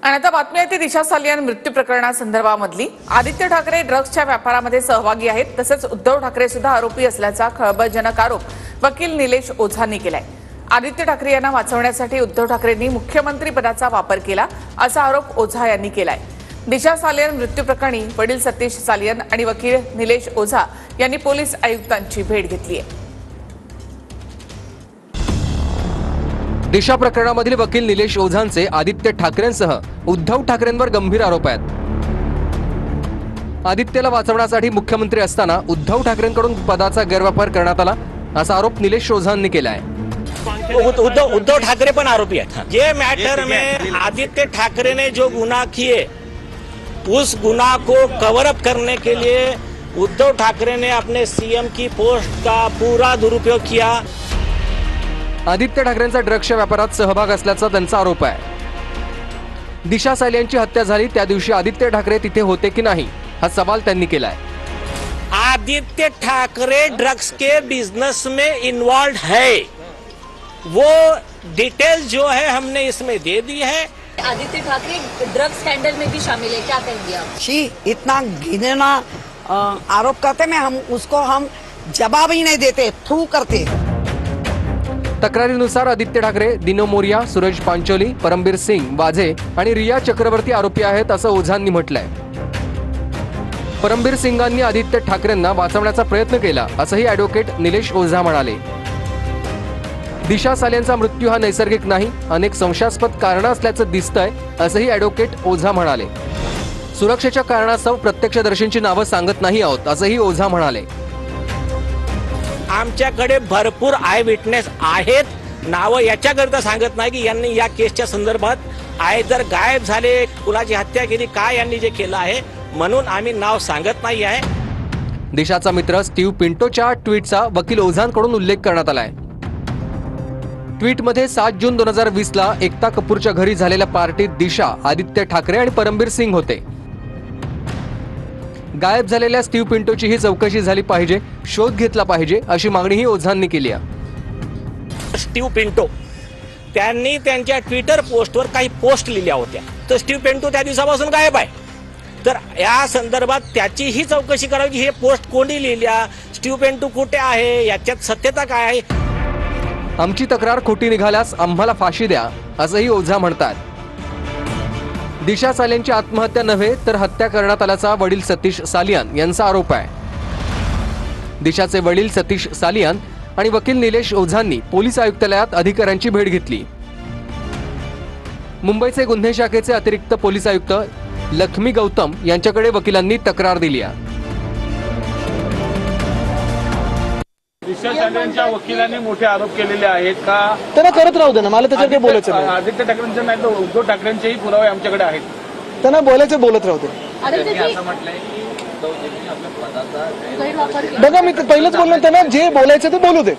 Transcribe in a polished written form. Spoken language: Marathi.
आणि आता बातमी आहे ती दिशा सालियान मृत्यू प्रकरणासंदर्भामधली। आदित्य ठाकरे ड्रग्सच्या व्यापारामध्ये सहभागी आहेत, तसेच उद्धव ठाकरे सुद्धा आरोपी असल्याचा खळबळजनक आरोप वकील निलेश ओझांनी केलाय। आदित्य ठाकरे यांना वाचवण्यासाठी उद्धव ठाकरेंनी मुख्यमंत्री पदाचा वापर केला असा आरोप ओझा यांनी केलाय। दिशा सालियान मृत्यू प्रकरणी वडील सतीश सालियान आणि वकील निलेश ओझा यांनी पोलीस आयुक्तांची भेट घेतली आहे। दिशा प्रकरणामधील वकील निलेश ओझांचे आदित्य ठाकरेंसह उद्धव ठाकरेंवर गंभीर आरोप आहेत। आदित्यला वाचवण्यासाठी मुख्यमंत्री असताना उद्धव ठाकरेंकडून पदाचा गैरवापर करण्यात आला असा आरोप निलेश ओझांनी केला आहे। उद्धव ठाकरे पण आरोपी हैं। ये मैटर में आदित्य ठाकरे ने जो गुनाह किए उस गुनाह को कवर अप करने के लिए उद्धव ठाकरे ने अपने सीएम की पोस्ट का पूरा दुरुपयोग किया। आदित्य ठाकरेंचा ड्रग्सच्या व्यापारात सहभाग असल्याचा त्यांचा आरोप आहे। दिशा सालियांची हत्या झाली त्या दिवशी आदित्य ठाकरे तिथे होते की नाही हा सवाल त्यांनी केलाय। आदित्य ठाकरे ड्रग्स के बिजनेस में इन्वॉल्व है, वो डिटेल जो है हमने इसमें दे दी है। आदित्य ठाकरे ड्रग्स स्कैंडल में भी शामिल है, क्या कहेंगे आप? शी इतना घिनौना आरोप करते में हम उसको जवाब ही नहीं देते, थू करते। तक्रारीनुसार आदित्य ठाकरे, दिनो मोरिया, सूरज पांचोली, परमबीर सिंग वाझे आणि रिया चक्रवर्ती आरोपी आहेत असं ओझांनी म्हटलंय। परमबीर सिंगांनी आदित्य ठाकरेंना वाचवण्याचा प्रयत्न केला असंही ॲडव्होकेट निलेश ओझा म्हणाले। दिशा सालियांचा मृत्यू हा नैसर्गिक नाही, अनेक संशयास्पद कारणं असल्याचं दिसतंय असंही ॲडव्होकेट ओझा म्हणाले। सुरक्षेच्या कारणास्तव प्रत्यक्षदर्शींची नावं सांगत नाही आहोत असंही ओझा म्हणाले। आमच्याकडे भरपूर आय विटनेस आहेत, नावं याच्याकरता सांगत नाही की यांनी या केसच्या संदर्भात जर गायब झाले, कुणाची हत्या केली, काय यांनी जे केलं आहे म्हणून आम्ही नाव सांगत नाही आहे। दिशाचा मित्र स्टीव्ह पिंटोच्या ट्विटचा वकील ओझांकडून उल्लेख करण्यात आलाय। ट्विटमध्ये 7 जून 2020 ला एकता कपूरच्या घरी झालेल्या पार्टीत दिशा, आदित्य ठाकरे आणि परमबीर सिंग होते। गायब झालेल्या स्टीव्ह पिंटोची ही चौकशी झाली पाहिजे, शोध घेतला पाहिजे अशी मागणीही ओझांनी केली आहे। स्टीव्ह पिंटो त्यांनी त्यांच्या ट्विटर पोस्टवर काही पोस्ट लिहिल्या होत्या, तर स्टीव्ह पिंटो त्या दिवसापासून गायब आहे। तर या संदर्भात त्याची ही चौकशी करावी, हे पोस्ट कोणी लिहिल्या, स्टीव्ह पिंटो कुठे आहे, याच्यात सत्यता काय आहे। आमची तक्रार खोटी निघाल्यास आम्हाला फाशी द्या असंही ओझा म्हणतात। दिशा सालियांची आत्महत्या नव्हे तर हत्या करण्यात आल्याचा वडील सतीश सालियान यांचा आरोप आहे। दिशाचे वडील सतीश सालियान आणि वकील निलेश ओझांनी पोलीस आयुक्तालयात अधिकाऱ्यांची भेट घेतली। मुंबईचे गुन्हे शाखेचे अतिरिक्त पोलीस आयुक्त लक्ष्मी गौतम यांच्याकडे वकिलांनी तक्रार दिली आहे। दिशा सालियांच्या वकिलांनी मोठे आरोप केलेले आहेत का? त्यांना करत राहू दे ना, मला त्याच्यात काही बोलायचं नाही। आदित्य ठाकरेंचे नाही तर उद्धव ठाकरेंचेही पुरावे आमच्याकडे आहेत, त्यांना बोलायचं बोलत राहू दे। बघा मी पहिलंच बोललो, त्यांना जे बोलायचं ते बोलू दे।